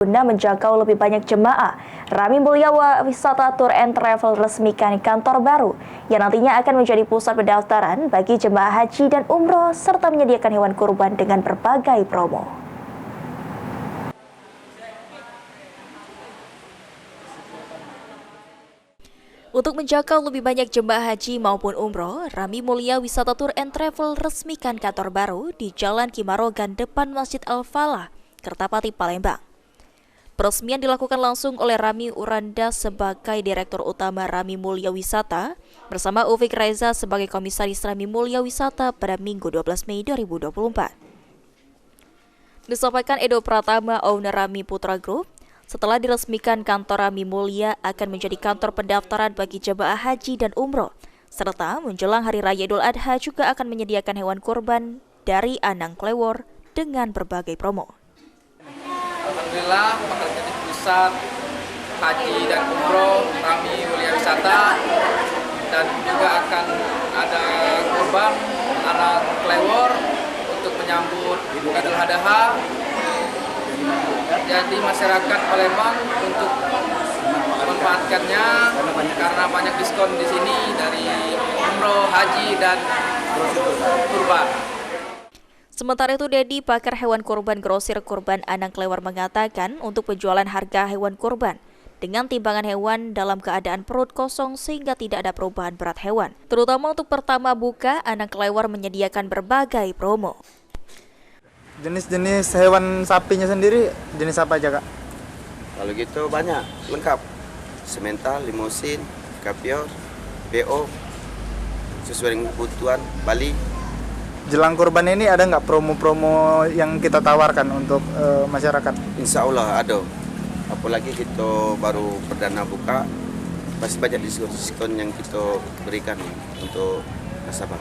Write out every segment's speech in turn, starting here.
Guna menjangkau lebih banyak jemaah, Rami Mulia Wisata Tour and Travel resmikan kantor baru yang nantinya akan menjadi pusat pendaftaran bagi jemaah haji dan umroh serta menyediakan hewan kurban dengan berbagai promo. Untuk menjangkau lebih banyak jemaah haji maupun umroh, Rami Mulia Wisata Tour and Travel resmikan kantor baru di Jalan Kimarogan depan Masjid Al-Falah, Kertapati, Palembang. Peresmian dilakukan langsung oleh Rami Uranda sebagai Direktur Utama Rami Mulia Wisata bersama Ufik Reza sebagai Komisaris Rami Mulia Wisata pada Minggu 12 Mei 2024. Disampaikan Edo Pratama, owner Rami Putra Group, setelah diresmikan kantor Rami Mulia akan menjadi kantor pendaftaran bagi jemaah haji dan umroh, serta menjelang Hari Raya Idul Adha juga akan menyediakan hewan kurban dari Anang Klewor dengan berbagai promo. Alhamdulillah bakal jadi pusat haji dan umroh Rami Mulia Wisata, dan juga akan ada kurban Anang Klewor untuk menyambut Idul Adha. Jadi masyarakat Palembang untuk memanfaatkannya karena banyak diskon di sini dari umroh, haji, dan kurban. Sementara itu, Dedi, pakar hewan kurban grosir kurban Anang Klewor, mengatakan untuk penjualan harga hewan kurban dengan timbangan hewan dalam keadaan perut kosong sehingga tidak ada perubahan berat hewan. Terutama untuk pertama buka, Anang Klewor menyediakan berbagai promo. Jenis-jenis hewan sapinya sendiri jenis apa aja, Kak? Kalau gitu banyak, lengkap. Semental, limusin, kapior, BO, sesuai dengan kebutuhan Bali. Jelang kurban ini ada nggak promo-promo yang kita tawarkan untuk masyarakat? Insya Allah ada. Apalagi kita baru perdana buka, pasti banyak diskon yang kita berikan untuk nasabah.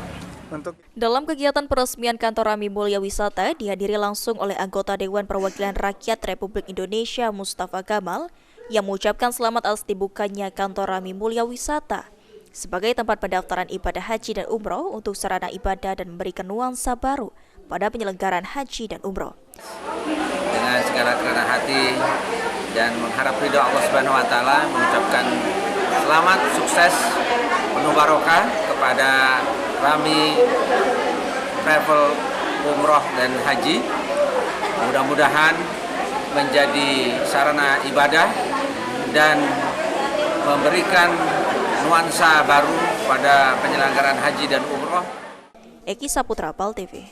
Dalam kegiatan peresmian kantor Rami Mulia Wisata dihadiri langsung oleh anggota Dewan Perwakilan Rakyat Republik Indonesia Mustafa Kamal yang mengucapkan selamat atas dibukanya kantor Rami Mulia Wisata sebagai tempat pendaftaran ibadah haji dan umroh untuk sarana ibadah dan memberikan nuansa baru pada penyelenggaraan haji dan umroh. Dengan segala kerendahan hati dan mengharap ridho Allah Subhanahu wa Ta'ala, mengucapkan selamat, sukses, penuh barokah kepada Rami Travel Umroh dan Haji. Mudah-mudahan menjadi sarana ibadah dan memberikan nuansa baru pada penyelenggaraan haji dan umroh. Eki Saputra, PAL TV.